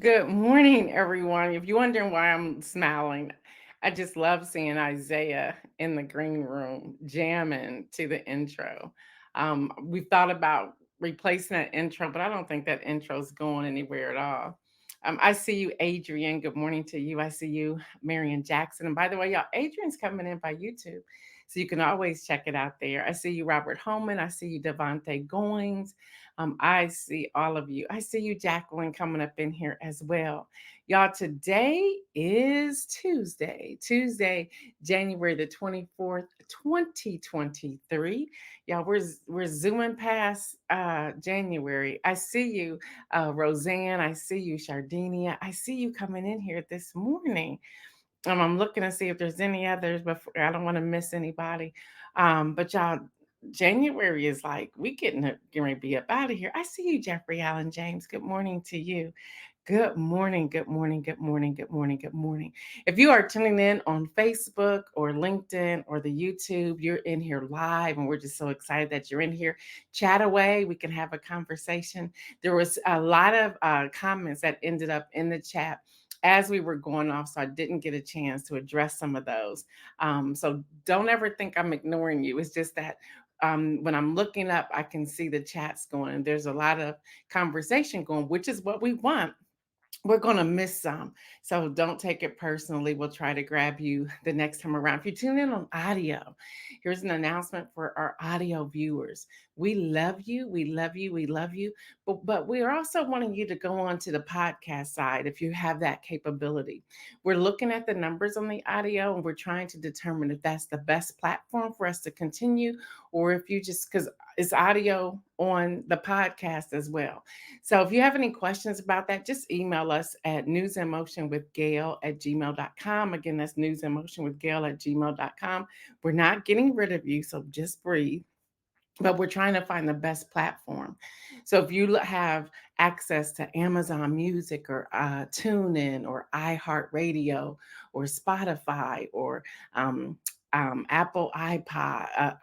Good morning, everyone. If you're wondering why I'm smiling, I just love seeing Isaiah in the green room jamming to the intro. We've thought about replacing that intro, but I don't think that intro is going anywhere at all. I see you, Adrian. Good morning to you. I see you, Marion Jackson. And by the way, y'all, Adrian's coming in by YouTube. So you can always check it out there. I see you, Robert Holman. I see you, Devontae Goings. I see all of you. I see you, Jacqueline, coming up in here as well. Y'all, today is Tuesday, January the 24th, 2023. Y'all, we're zooming past January. I see you, Roseanne. I see you, Sardinia. I see you coming in here this morning. I'm looking to see if there's any others, but I don't want to miss anybody. But y'all, January is like we getting ready to be up out of here. I see you, Jeffrey Allen James. Good morning to you. Good morning, good morning, good morning, good morning, good morning. If you are tuning in on Facebook or LinkedIn or the YouTube, you're in here live, and we're just so excited that you're in here. Chat away. We can have a conversation. There was a lot of comments that ended up in the chat as we were going off, so I didn't get a chance to address some of those. So don't ever think I'm ignoring you. It's just that when I'm looking up, I can see the chats going. There's a lot of conversation going, which is what we want. We're going to miss some. So don't take it personally. We'll try to grab you the next time around. If you tune in on audio, here's an announcement for our audio viewers. We love you. We love you. We love you. But we are also wanting you to go on to the podcast side if you have that capability. We're looking at the numbers on the audio and we're trying to determine if that's the best platform for us to continue, or if you just, because it's audio on the podcast as well. So if you have any questions about that, just email us at newsinmotionwithgail@gmail.com. Again, that's newsinmotionwithgail@gmail.com. We're not getting rid of you, so just breathe. But we're trying to find the best platform. So if you have access to Amazon Music or TuneIn or iHeartRadio or Spotify or Apple iPod,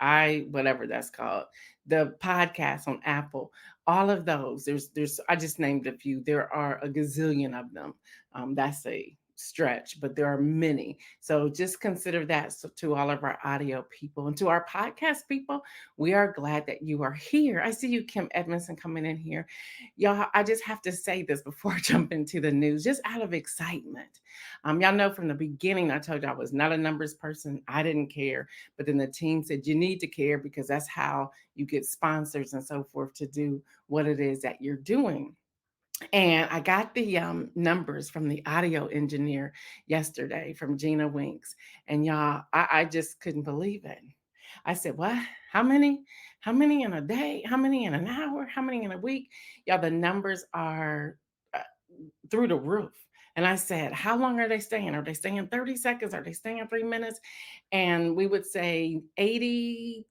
I whatever that's called, the podcast on Apple, all of those. There's I just named a few. There are a gazillion of them. That's a stretch, but there are many. So just consider that. So to all of our audio people and to our podcast people, we are glad that you are here. I see you, Kim Edmondson, coming in here. Y'all, I just have to say this before I jump into the news, just out of excitement. Y'all know from the beginning, I told you I was not a numbers person. I didn't care. But then the team said, you need to care because that's how you get sponsors and so forth to do what it is that you're doing. And I got the numbers from the audio engineer yesterday from Gina Winks. And y'all, I just couldn't believe it. I said, what? How many? How many in a day? How many in an hour? How many in a week? Y'all, the numbers are uh, through the roof. And I said, how long are they staying? Are they staying 30 seconds? Are they staying 3 minutes? And we would say 83%,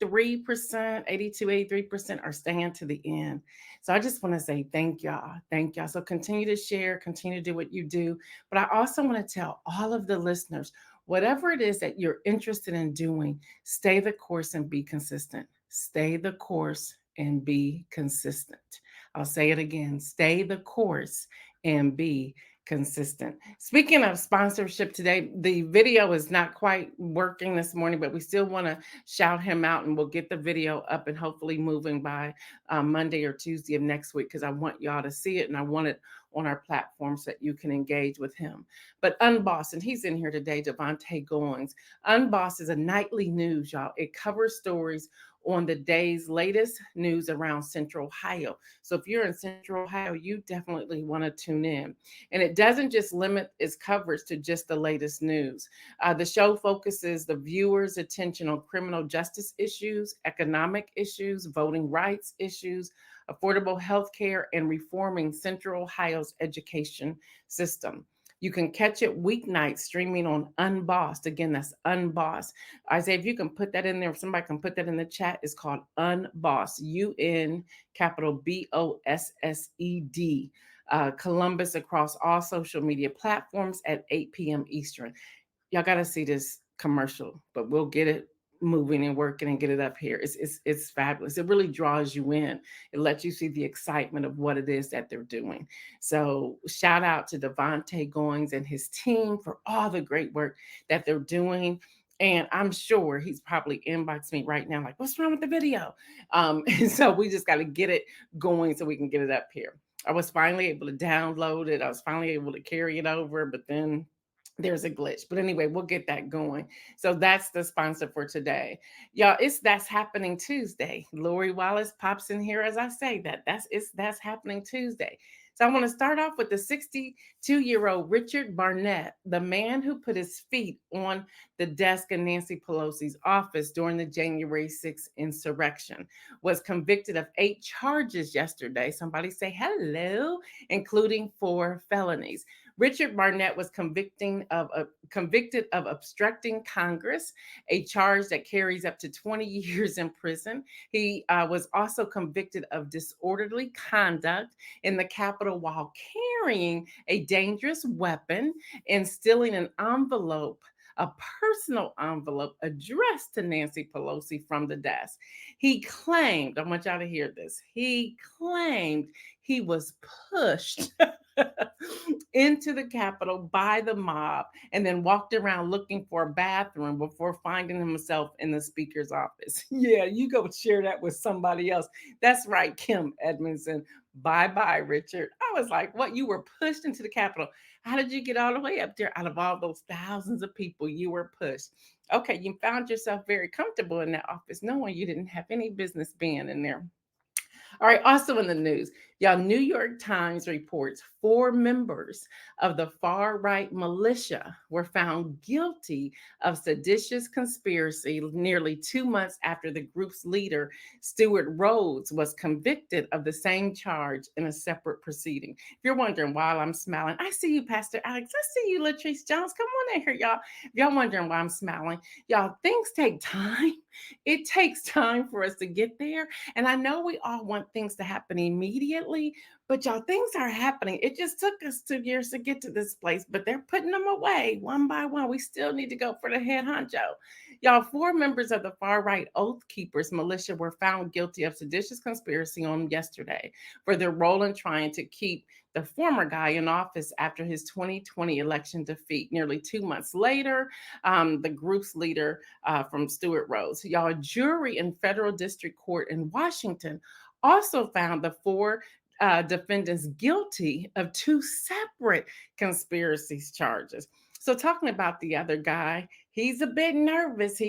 82, 83% are staying to the end. So I just want to say thank y'all. Thank y'all. So continue to share, continue to do what you do. But I also want to tell all of the listeners, whatever it is that you're interested in doing, stay the course and be consistent. Stay the course and be consistent. I'll say it again, stay the course and be consistent. Speaking of sponsorship today, the video is not quite working this morning, but we still want to shout him out, and we'll get the video up and hopefully moving by Monday or Tuesday of next week, because I want y'all to see it and I want it on our platform so that you can engage with him. But Unbossed, and he's in here today, Devontae Goings. Unbossed is a nightly news, y'all. It covers stories on the day's latest news around Central Ohio. So if you're in Central Ohio, you definitely want to tune in. And it doesn't just limit its coverage to just the latest news. The show focuses the viewer's attention on criminal justice issues, economic issues, voting rights issues, affordable health care, and reforming Central Ohio's education system. You can catch it weeknights streaming on Unbossed. Again, that's Unbossed. Isaiah, if you can put that in there, if somebody can put that in the chat, it's called Unbossed, UN capital BOSSED. Columbus across all social media platforms at 8 p.m. Eastern. Y'all got to see this commercial, but we'll get it moving and working and get it up here. It's fabulous. It really draws you in. It lets you see the excitement of what it is that they're doing. So shout out to Devontae Goings and his team for all the great work that they're doing. And I'm sure he's probably inboxing me right now, like, what's wrong with the video? And so we just got to get it going so we can get it up here. I was finally able to download it. I was finally able to carry it over, but then there's a glitch. But anyway, we'll get that going. So that's the sponsor for today. Y'all, that's happening Tuesday. Lori Wallace pops in here as I say that. That's happening Tuesday. So I want to start off with the 62-year-old Richard Barnett, the man who put his feet on the desk in Nancy Pelosi's office during the January 6th insurrection, was convicted of 8 charges yesterday. Somebody say hello, including 4 felonies. Richard Barnett was convicted of obstructing Congress, a charge that carries up to 20 years in prison. He was also convicted of disorderly conduct in the Capitol while carrying a dangerous weapon and stealing an envelope, a personal envelope addressed to Nancy Pelosi from the desk. He claimed, I want y'all to hear this, he claimed he was pushed into the Capitol by the mob and then walked around looking for a bathroom before finding himself in the speaker's office. Yeah, you go share that with somebody else. That's right, Kim Edmondson. Bye-bye, Richard. I was like, what? You were pushed into the Capitol. How did you get all the way up there out of all those thousands of people you were pushed? Okay, you found yourself very comfortable in that office knowing you didn't have any business being in there. All right, also in the news, y'all, New York Times reports 4 members of the far right militia were found guilty of seditious conspiracy nearly 2 months after the group's leader, Stuart Rhodes, was convicted of the same charge in a separate proceeding. If you're wondering why I'm smiling, I see you, Pastor Alex. I see you, Latrice Jones. Come on in here, y'all. If y'all wondering why I'm smiling, y'all, things take time. It takes time for us to get there. And I know we all want things to happen immediately, but y'all, things are happening. It just took us 2 years to get to this place, but they're putting them away one by one. We still need to go for the head honcho. Y'all, 4 members of the far right Oath Keepers militia were found guilty of seditious conspiracy on yesterday for their role in trying to keep the former guy in office after his 2020 election defeat. Nearly 2 months later, the group's leader from Stuart Rhodes. Y'all, a jury in federal district court in Washington also found the 4 defendants guilty of 2 separate conspiracy charges. So talking about the other guy, he's a bit nervous.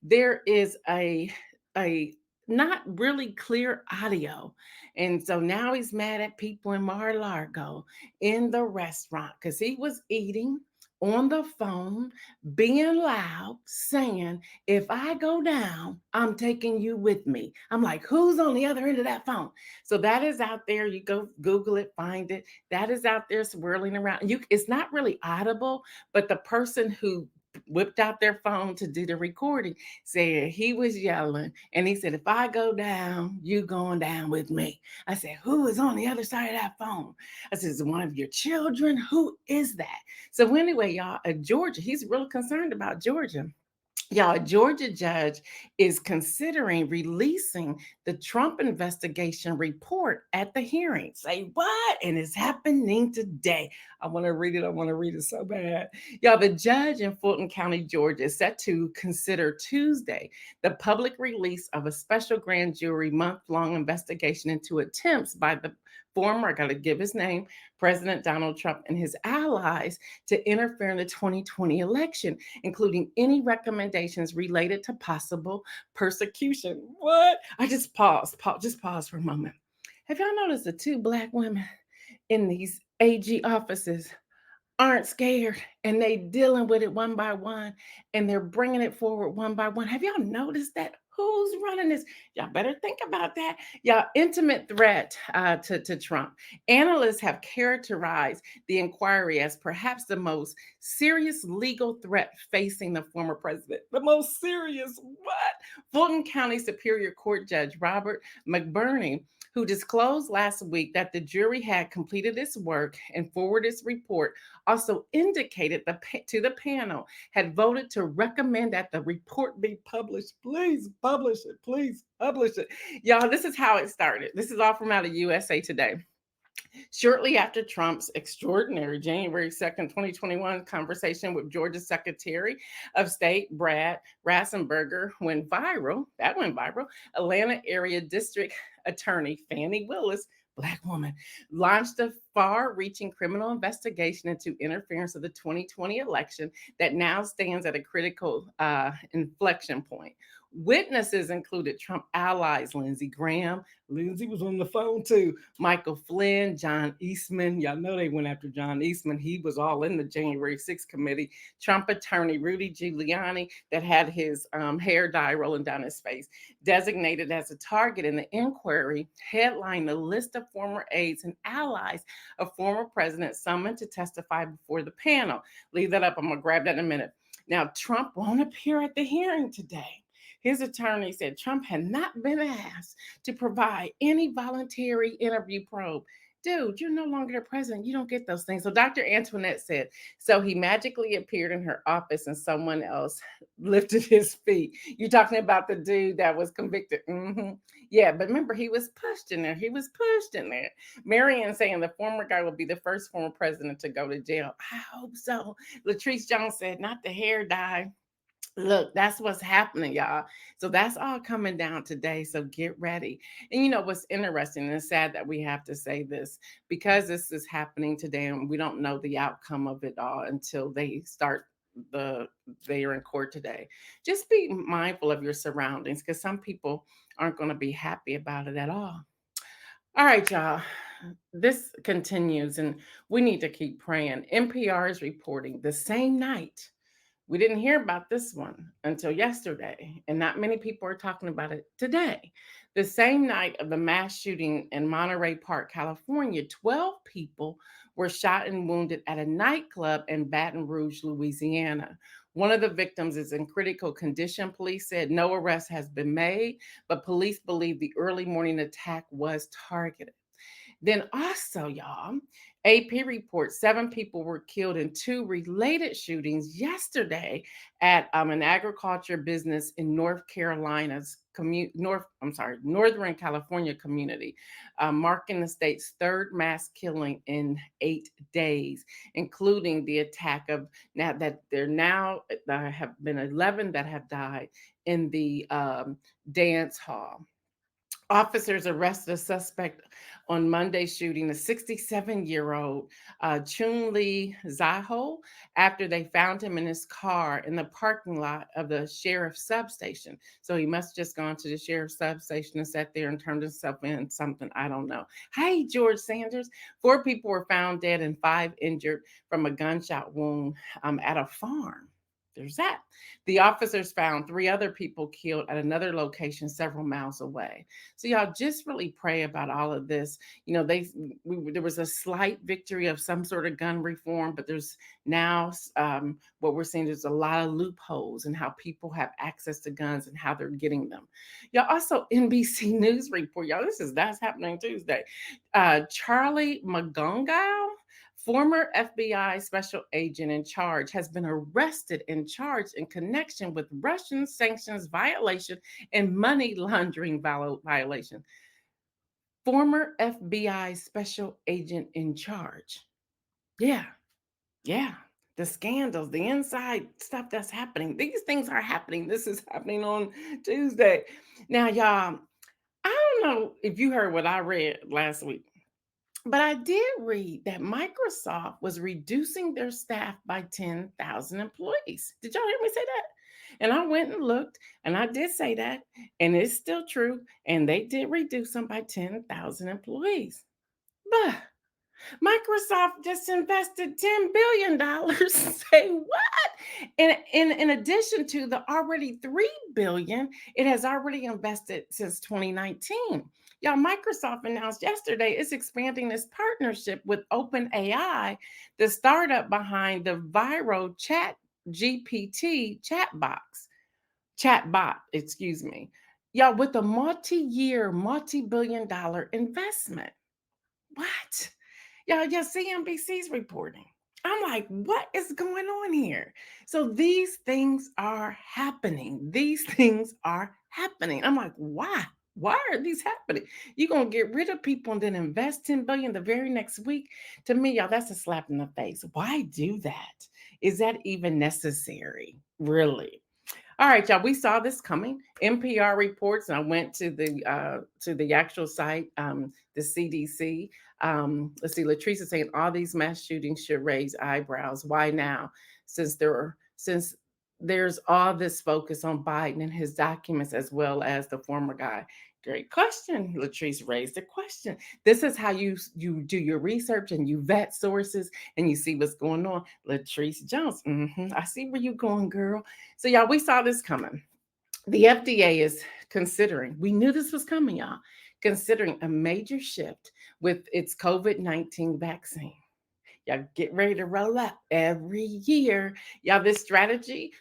There is a not really clear audio. And so now he's mad at people in Mar-a-Lago in the restaurant because he was eating on the phone, being loud, saying, if I go down, I'm taking you with me. I'm like, who's on the other end of that phone? So that is out there. You go Google it, find it. That is out there swirling around. It's not really audible, but the person who whipped out their phone to do the recording said he was yelling and he said, if I go down, you going down with me. I said, who is on the other side of that phone? I said, is it one of your children? Who is that? So anyway, y'all, Georgia, he's really concerned about Georgia. Y'all, a Georgia judge is considering releasing the Trump investigation report at the hearing. Say what? And it's happening today. I want to read it so bad. Y'all, the judge in Fulton County, Georgia, is set to consider Tuesday the public release of a special grand jury month-long investigation into attempts by the former, I got to give his name, President Donald Trump and his allies to interfere in the 2020 election, including any recommendations related to possible persecution. What? I just pause for a moment. Have y'all noticed the 2 Black women in these AG offices aren't scared and they dealing with it one by one and they're bringing it forward one by one? Have y'all noticed that? Who's running this? Y'all better think about that. Y'all, intimate threat to Trump. Analysts have characterized the inquiry as perhaps the most serious legal threat facing the former president. The most serious what? Fulton County Superior Court Judge Robert McBurney, who disclosed last week that the jury had completed its work and forwarded its report, also indicated to the panel had voted to recommend that the report be published. Please publish it. Please publish it. Y'all, this is how it started. This is all from out of USA Today. Shortly after Trump's extraordinary January 2nd, 2021 conversation with Georgia Secretary of State Brad Rassenberger went viral, Atlanta area district attorney Fannie Willis, Black woman, launched a far reaching criminal investigation into interference of the 2020 election that now stands at a critical inflection point. Witnesses included Trump allies Lindsey Graham. Lindsey was on the phone too. Michael Flynn, John Eastman. Y'all know they went after John Eastman. He was all in the January 6th committee. Trump attorney Rudy Giuliani, that had his hair dye rolling down his face, designated as a target in the inquiry, headlined the list of former aides and allies of former president summoned to testify before the panel. Leave that up. I'm going to grab that in a minute. Now, Trump won't appear at the hearing today. His attorney said Trump had not been asked to provide any voluntary interview probe. Dude, you're no longer the president. You don't get those things. So Dr. Antoinette said, so he magically appeared in her office and someone else lifted his feet. You're talking about the dude that was convicted. Yeah, but remember, he was pushed in there. He was pushed in there. Marion saying the former guy will be the first former president to go to jail. I hope so. Latrice Jones said, not the hair dye. Look, that's what's happening, y'all. So that's all coming down today. So get ready. And you know what's interesting and sad that we have to say this, because this is happening today and we don't know the outcome of it all until they start they are in court today. Just be mindful of your surroundings, because some people aren't going to be happy about it at all. All right, y'all. This continues and we need to keep praying. NPR is reporting the same night. We didn't hear about this one until yesterday, and not many people are talking about it today. The same night of the mass shooting in Monterey Park, California, 12 people were shot and wounded at a nightclub in Baton Rouge, Louisiana. One of the victims is in critical condition. Police said no arrest has been made, but police believe the early morning attack was targeted. Then also, y'all, AP reports 7 people were killed in 2 related shootings yesterday at an agriculture business in Northern California community, marking the state's 3rd mass killing in 8 days, including the attack of there have been 11 that have died in the dance hall. Officers arrested a suspect on Monday's shooting, a 67-year-old Chun Li Zaho, after they found him in his car in the parking lot of the sheriff's substation. So he must have just gone to the sheriff's substation and sat there and turned himself in something. I don't know. Hey, George Sanders. 4 people were found dead and 5 injured from a gunshot wound at a farm. There's that. The officers found 3 other people killed at another location several miles away. So y'all just really pray about all of this. You know, there was a slight victory of some sort of gun reform, but there's now what we're seeing is a lot of loopholes in how people have access to guns and how they're getting them. Y'all, also NBC News report, y'all, that's happening Tuesday. Charlie McGonagall, former FBI special agent in charge, has been arrested and charged in connection with Russian sanctions violation and money laundering violation. Former FBI special agent in charge. Yeah. The scandals, the inside stuff that's happening. These things are happening. This is happening on Tuesday. Now, y'all, I don't know if you heard what I read last week, but I did read that Microsoft was reducing their staff by 10,000 employees. Did y'all hear me say that? And I went and looked, and I did say that, and it's still true. And they did reduce them by 10,000 employees. But Microsoft just invested $10 billion. Say what? In addition to the already $3 billion it has already invested since 2019. Y'all, Microsoft announced yesterday it's expanding its partnership with OpenAI, the startup behind the viral chat GPT chatbot, excuse me. Y'all, with a multi-year, multi-billion dollar investment. What? Y'all, CNBC's reporting. I'm like, what is going on here? So these things are happening. These things are happening. I'm like, why? Why are these happening? You're gonna get rid of people and then invest 10 billion the very next week. To me, y'all, that's a slap in the face. Why do that? Is that even necessary? Really? All right, y'all. We saw this coming. NPR reports, and I went to the actual site, the CDC. Let's see, Latrice is saying all these mass shootings should raise eyebrows. Why now? Since there's all this focus on Biden and his documents as well as the former guy. Great question. Latrice raised the question. This is how you do your research and you vet sources and you see what's going on. Latrice Jones. I see where you're going, girl. So, y'all, we saw this coming. The FDA is considering, we knew this was coming, y'all, considering a major shift with its COVID-19 vaccine. Y'all get ready to roll up every year. Y'all, this strategy,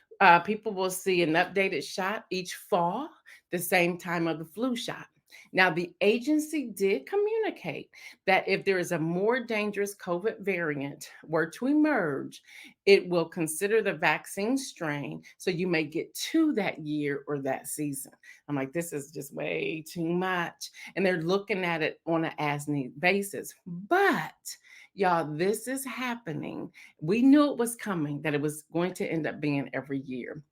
people will see an updated shot each fall, the same time of the flu shot. Now, the agency did communicate that if there is a more dangerous COVID variant were to emerge, it will consider the vaccine strain so you may get to that year or that season. I'm like, this is just way too much. And they're looking at it on an as need basis. But y'all, this is happening. We knew it was coming, that it was going to end up being every year.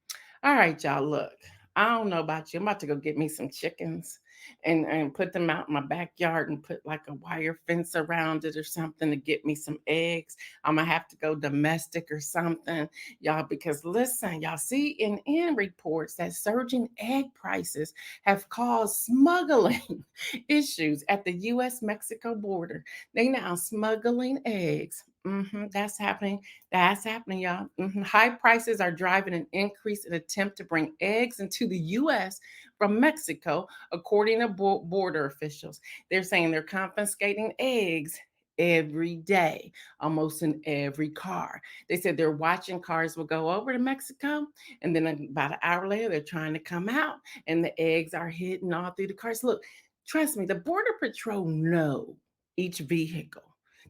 All right, y'all, look. I don't know about you. I'm about to go get me some chickens and put them out in my backyard and put like a wire fence around it or something to get me some eggs. I'm gonna have to go domestic or something, y'all, because listen, y'all, CNN reports that surging egg prices have caused smuggling issues at the US Mexico border. They now smuggling eggs. That's happening. That's happening, y'all. High prices are driving an increase in attempt to bring eggs into the U.S. from Mexico, according to border officials. They're saying they're confiscating eggs every day, almost in every car. They said they're watching cars will go over to Mexico, and then about an hour later, they're trying to come out, and the eggs are hidden all through the cars. Look, trust me, the Border Patrol know each vehicle.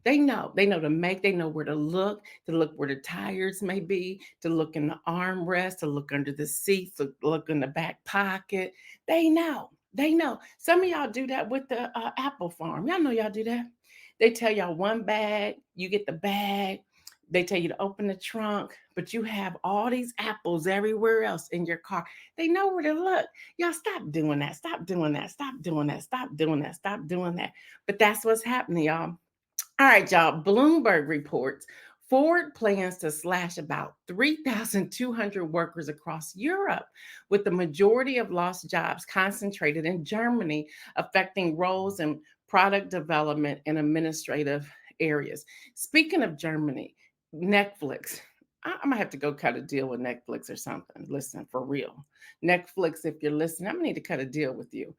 They know to make, they know where to look where the tires may be, to look in the armrest, to look under the seat, to look in the back pocket. They know. Some of y'all do that with the apple farm. Y'all know y'all do that. They tell y'all one bag, you get the bag. They tell you to open the trunk, but you have all these apples everywhere else in your car. They know where to look. Y'all stop doing that. Stop doing that. Stop doing that. Stop doing that. Stop doing that. But that's what's happening, y'all. All right, y'all. Bloomberg reports Ford plans to slash about 3,200 workers across Europe, with the majority of lost jobs concentrated in Germany, affecting roles in product development and administrative areas. Speaking of Germany, Netflix. I'm gonna have to go cut a deal with Netflix or something. Listen, for real. Netflix, if you're listening, I'm gonna need to cut a deal with you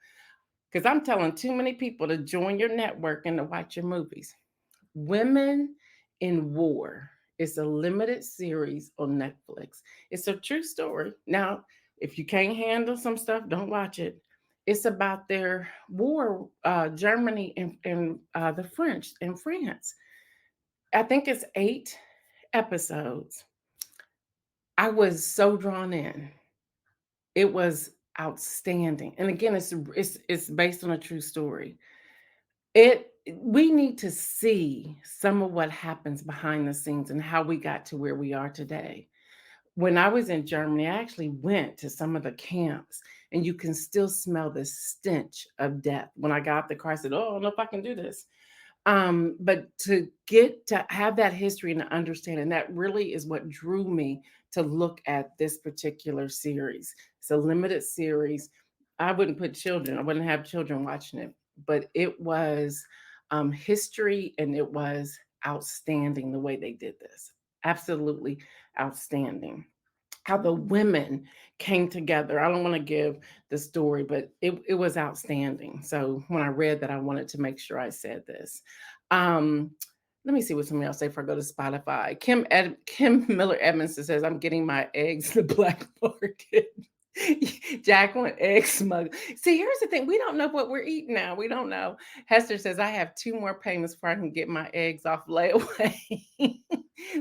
because I'm telling too many people to join your network and to watch your movies. Women in War. It's a limited series on Netflix. It's a true story. Now, if you can't handle some stuff, don't watch it. It's about their war, Germany and the French in France. I think it's 8 episodes. I was so drawn in. It was outstanding. And again, it's based on a true story. It We need to see some of what happens behind the scenes and how we got to where we are today. When I was in Germany, I actually went to some of the camps and you can still smell the stench of death. When I got out the car, I said, "Oh, I don't know if I can do this." But to get to have that history and to understand, and that really is what drew me to look at this particular series. It's a limited series. I wouldn't have children watching it, but it was history and it was outstanding the way they did this. Absolutely outstanding how the women came together. I don't want to give the story, but it was outstanding. So when I read that, I wanted to make sure I said this. Um, Let me see what somebody else say before I go to Spotify. Kim Miller Edmondson says, I'm getting my eggs in the black market. Jacqueline, egg smuggle. See, here's the thing. We don't know what we're eating now. We don't know. Hester says, I have two more payments before I can get my eggs off layaway.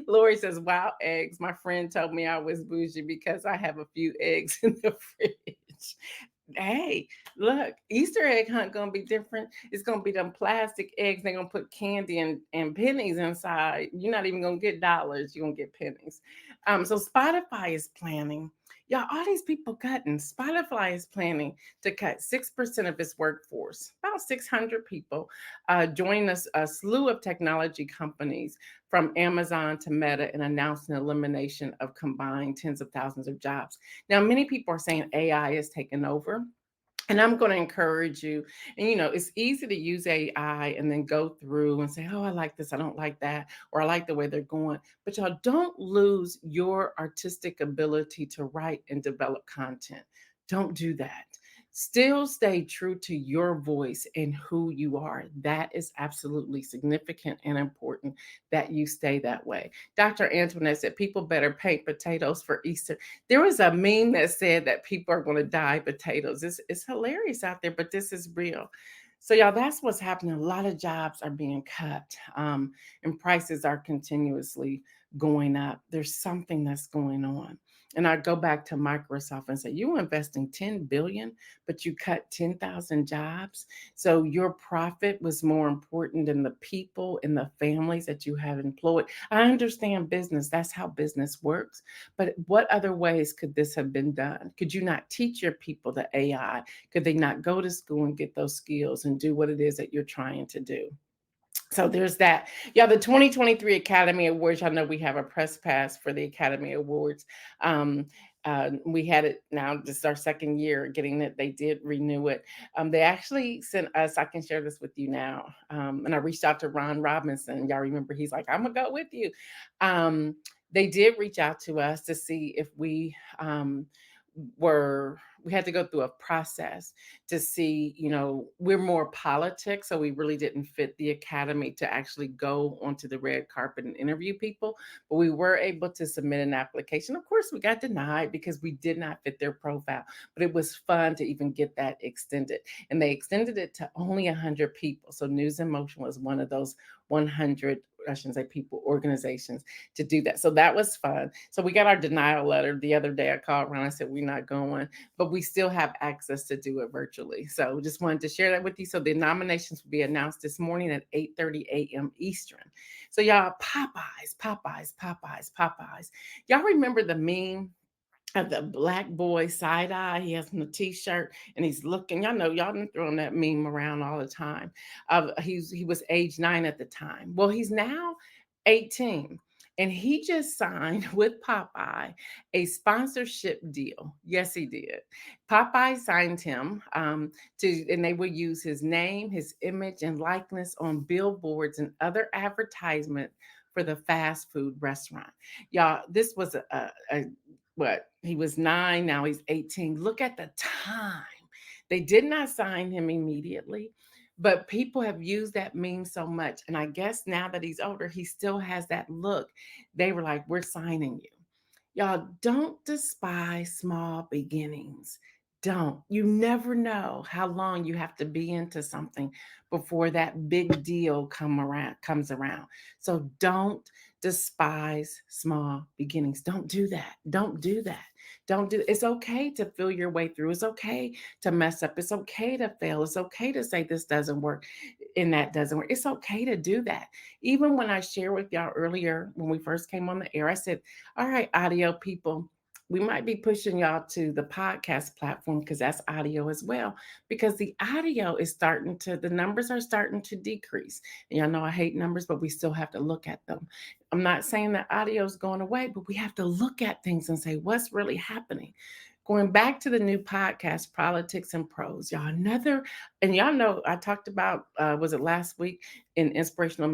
Lori says, wow, eggs. My friend told me I was bougie because I have a few eggs in the fridge. Hey, look, Easter egg hunt gonna be different. It's gonna be them plastic eggs. They're gonna put candy and pennies inside. You're not even gonna get dollars. You're gonna get pennies. So Spotify is planning. Y'all, all these people cutting. Spotify is planning to cut 6% of its workforce, about 600 people, joining a slew of technology companies from Amazon to Meta and announcing an elimination of combined tens of thousands of jobs. Now, many people are saying AI is taking over. And I'm going to encourage you. And, it's easy to use AI and then go through and say, oh, I like this. I don't like that. Or I like the way they're going. But y'all don't lose your artistic ability to write and develop content. Don't do that. Still stay true to your voice and who you are. That is absolutely significant and important that you stay that way. Dr. Antoinette said people better paint potatoes for Easter. There was a meme that said that people are going to die potatoes. It's hilarious out there, but this is real. So, y'all, that's what's happening. A lot of jobs are being cut, and prices are continuously going up. There's something that's going on. And I go back to Microsoft and say, you were investing 10 billion, but you cut 10,000 jobs. So your profit was more important than the people and the families that you have employed. I understand business. That's how business works. But what other ways could this have been done? Could you not teach your people the AI? Could they not go to school and get those skills and do what it is that you're trying to do? So there's that. Yeah, the 2023 Academy Awards. I know we have a press pass for the Academy Awards. Um, we had it now. This is our second year getting it. They did renew it. They actually sent us. I can share this with you now. And I reached out to Ron Robinson. Y'all remember? He's like, I'm gonna go with you. They did reach out to us to see if we had to go through a process to see, we're more politics, so we really didn't fit the academy to actually go onto the red carpet and interview people, but we were able to submit an application. Of course, we got denied because we did not fit their profile, but it was fun to even get that extended, and they extended it to only 100 people. So News in Motion was one of those 100, I shouldn't say people, organizations to do that. So that was fun. So we got our denial letter the other day. I called around, I said, we're not going, but we still have access to do it virtually. So just wanted to share that with you. So the nominations will be announced this morning at 8:30 a.m. Eastern. So y'all, Popeyes, Popeyes, Popeyes, Popeyes. Y'all remember the meme of the black boy side eye? He has on the t-shirt and he's looking. Y'all know, y'all been throwing that meme around all the time. He was age 9 at the time. Well, he's now 18. And he just signed with Popeye a sponsorship deal. Yes, he did. Popeye signed him and they will use his name, his image, and likeness on billboards and other advertisement for the fast food restaurant. Y'all, this was what, he was 9, now he's 18. Look at the time. They did not sign him immediately, but people have used that meme so much. And I guess now that he's older, he still has that look. They were like, we're signing you. Y'all, don't despise small beginnings. Don't. You never know how long you have to be into something before that big deal comes around. So don't despise small beginnings. Don't do that. Don't do that. Don't do It's okay to feel your way through. It's okay to mess up. It's okay to fail. It's okay to say this doesn't work and that doesn't work. It's okay to do that. Even when I shared with y'all earlier when we first came on the air, I said, all right, audio people, we might be pushing y'all to the podcast platform because that's audio as well. Because the audio is the numbers are starting to decrease. And y'all know I hate numbers, but we still have to look at them. I'm not saying that audio is going away, but we have to look at things and say, what's really happening? Going back to the new podcast, Politics and Prose, y'all, and y'all know I talked about, was it last week in Inspirational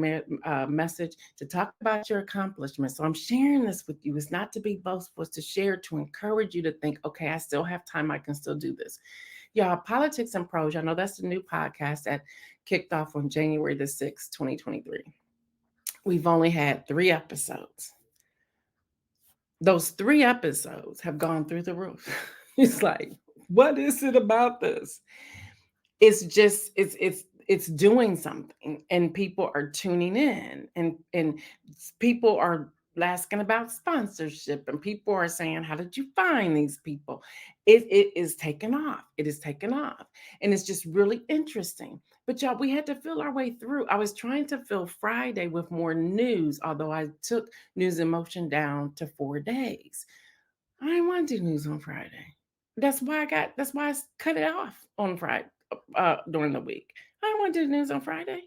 Message, to talk about your accomplishments. So I'm sharing this with you. It's not to be boastful, it's to share, to encourage you to think, okay, I still have time. I can still do this. Y'all, Politics and Prose, I know that's the new podcast that kicked off on January the 6th, 2023. We've only had 3 episodes. Those 3 episodes have gone through the roof. It's like, what is it about this? It's just it's doing something, and people are tuning in, and people are asking about sponsorship, and people are saying, how did you find these people? It is taken off. It is taken off, and it's just really interesting. But y'all, we had to feel our way through. I was trying to fill Friday with more news, although I took news and motion down to 4 days. I didn't want to do news on Friday. That's why I cut it off on Friday, during the week. I don't want to do news on Friday.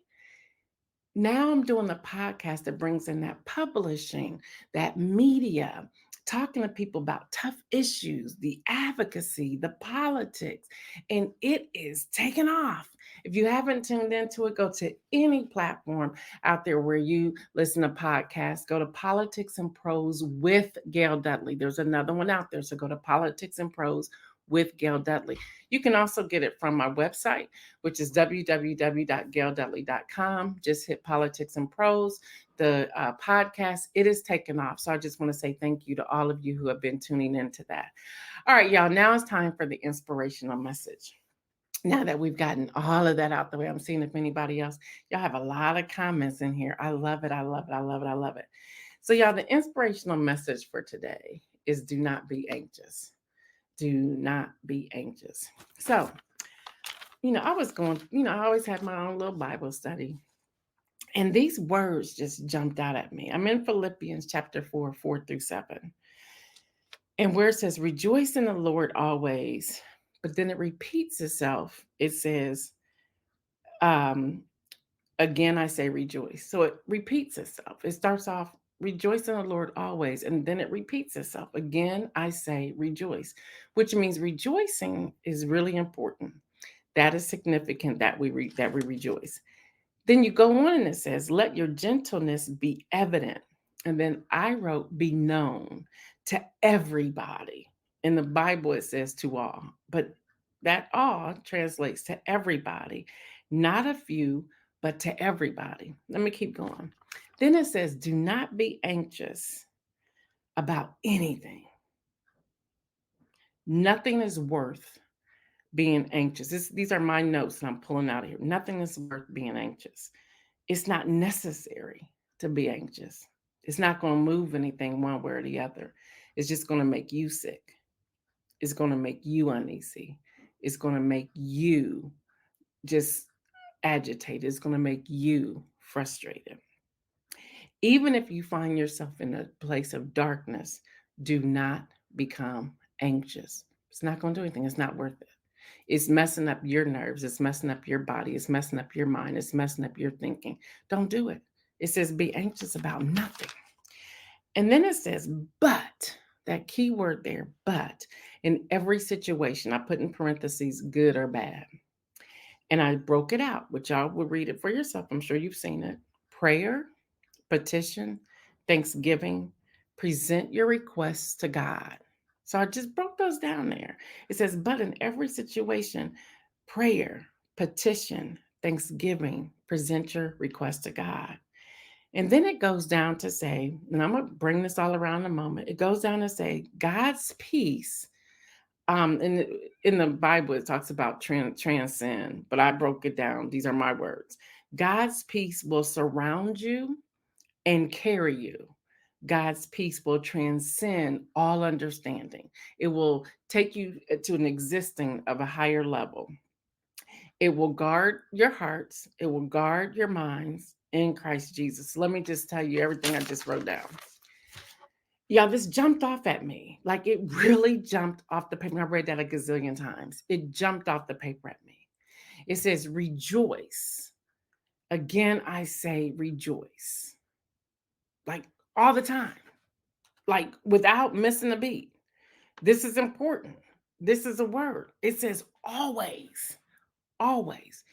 Now I'm doing the podcast that brings in that publishing, that media, talking to people about tough issues, the advocacy, the politics, and it is taking off. If you haven't tuned into it, go to any platform out there where you listen to podcasts. Go to Politics and Prose with Gail Dudley. There's another one out there, so go to Politics and Prose with Gail Dudley. You can also get it from my website, which is www.gaildudley.com. Just hit Politics and Prose. The podcast, it is taken off. So I just want to say thank you to all of you who have been tuning into that. All right, y'all, now it's time for the inspirational message. Now that we've gotten all of that out the way, I'm seeing if anybody else, y'all have a lot of comments in here. I love it. I love it. I love it. I love it. So, y'all, the inspirational message for today is do not be anxious. Do not be anxious. So, I was going, I always had my own little Bible study. And these words just jumped out at me. I'm in Philippians chapter 4, 4-7. And where it says, rejoice in the Lord always. But then it repeats itself. It says, um, again, I say rejoice. So it repeats itself. It starts off, rejoice in the Lord always. And then it repeats itself. Again, I say rejoice, which means rejoicing is really important. That is significant that that we rejoice. Then you go on and it says, let your gentleness be evident. And then I wrote, be known to everybody. In the Bible, it says to all, but that all translates to everybody, not a few, but to everybody. Let me keep going. Then it says, do not be anxious about anything. Nothing is worth being anxious. These are my notes that I'm pulling out of here. Nothing is worth being anxious. It's not necessary to be anxious. It's not going to move anything one way or the other. It's just going to make you sick. It's going to make you uneasy. It's going to make you just agitated. It's going to make you frustrated. Even if you find yourself in a place of darkness, do not become anxious. It's not going to do anything. It's not worth it. It's messing up your nerves. It's messing up your body. It's messing up your mind. It's messing up your thinking. Don't do it. It says be anxious about nothing. And then it says, but, that key word there, but, in every situation, I put in parentheses, good or bad. And I broke it out, which y'all will read it for yourself. I'm sure you've seen it. Prayer, petition, thanksgiving, present your requests to God. So I just broke those down there. It says, but in every situation, prayer, petition, thanksgiving, present your request to God. And then it goes down to say, and I'm going to bring this all around in a moment. It goes down to say, God's peace. In the Bible, it talks about transcend, but I broke it down. These are my words. God's peace will surround you and carry you. God's peace will transcend all understanding. It will take you to an existing of a higher level. It will guard your hearts. It will guard your minds in Christ Jesus. Let me just tell you everything I just wrote down. Yeah, this jumped off at me. Like it really jumped off the paper. I read that a gazillion times. It jumped off the paper at me. It says, rejoice. Again, I say rejoice. Like all the time. Like without missing a beat. This is important. This is a word. It says always. Always.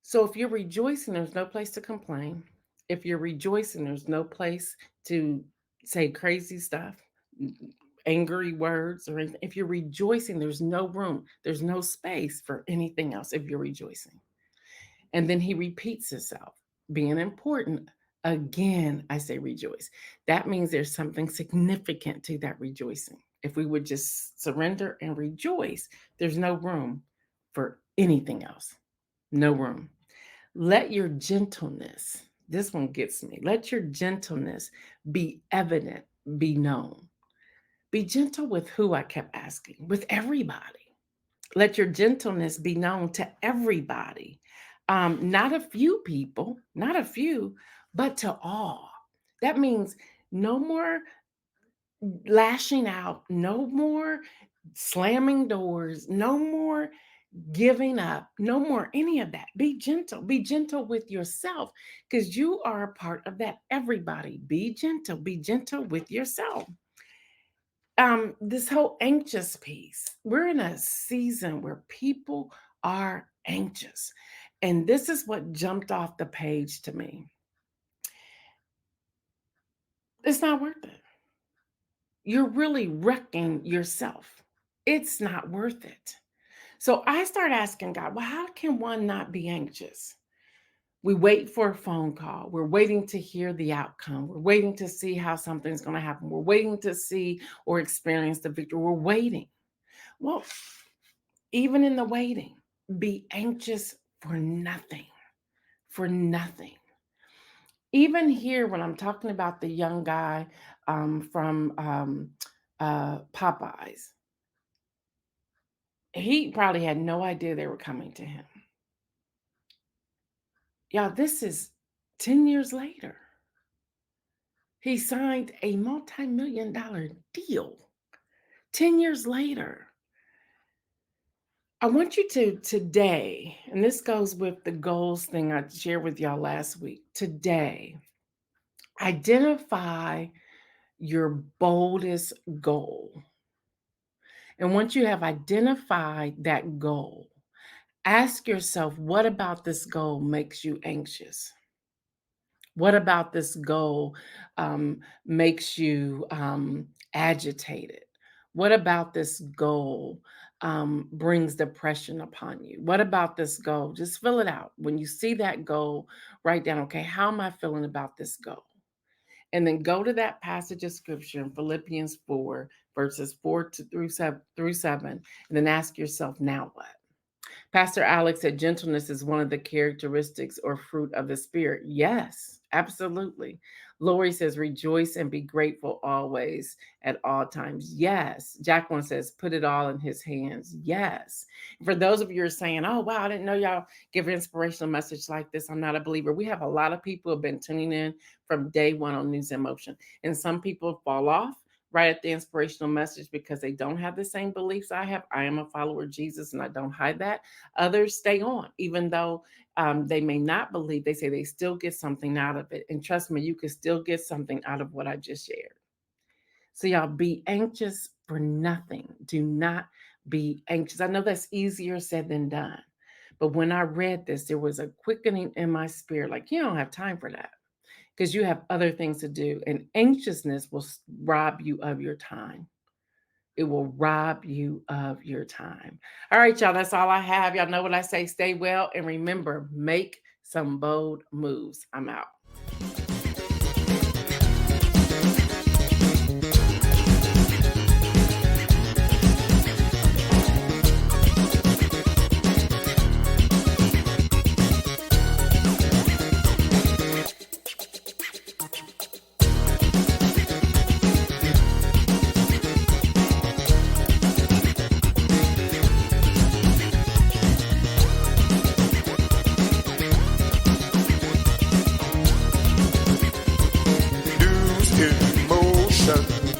So if you're rejoicing, there's no place to complain. If you're rejoicing, there's no place to say crazy stuff, angry words, or anything. If you're rejoicing, there's no room, there's no space for anything else if you're rejoicing. And then he repeats himself, being important. Again, I say rejoice. That means there's something significant to that rejoicing. if we would just surrender and rejoice, there's no room for anything else. No room. Let your gentleness, this one gets me, let your gentleness be evident, be known. Be gentle with who, I kept asking, with everybody. Let your gentleness be known to everybody. Not a few people, not a few, but to all. That means no more lashing out, no more slamming doors, no more giving up, no more any of that. Be gentle. Be gentle with yourself because you are a part of that. Everybody, be gentle. Be gentle with yourself. This whole anxious piece, we're in a season where people are anxious. And this is what jumped off the page to me. It's not worth it. You're really wrecking yourself. It's not worth it. So I start asking God, well, how can one not be anxious? We wait for a phone call. We're waiting to hear the outcome. We're waiting to see how something's going to happen. We're waiting to see or experience the victory. We're waiting. Well, even in the waiting, be anxious for nothing, for nothing. Even here, when I'm talking about the young guy from Popeyes, he probably had no idea they were coming to him. Y'all, this is 10 years later. He signed a multi-million-dollar deal 10 years later. I want you to today, and this goes with the goals thing I shared with y'all last week. Today, identify your boldest goal. And once you have identified that goal, ask yourself, what about this goal makes you anxious? What about this goal makes you agitated? What about this goal brings depression upon you? What about this goal? Just fill it out. When you see that goal, write down, okay, how am I feeling about this goal? And then go to that passage of scripture in Philippians 4, verses 4 through 7, and then ask yourself, now what? Pastor Alex said gentleness is one of the characteristics or fruit of the Spirit. Yes, absolutely. Lori says rejoice and be grateful always at all times. Yes. Jacqueline says put it all in his hands. Yes. For those of you who are saying, oh, wow, I didn't know y'all give an inspirational message like this. I'm not a believer. We have a lot of people who have been tuning in from day one on News in Motion. And some people fall off right at the inspirational message because they don't have the same beliefs I have. I am a follower of Jesus and I don't hide that. Others stay on, even though they may not believe. They say they still get something out of it. And trust me, you can still get something out of what I just shared. So y'all, be anxious for nothing. Do not be anxious. I know that's easier said than done. But when I read this, there was a quickening in my spirit. Like, you don't have time for that, because you have other things to do, and anxiousness will rob you of your time. It will rob you of your time. All right, y'all, that's all I have. Y'all know what I say. Stay well, and remember, make some bold moves. I'm out. News in motion.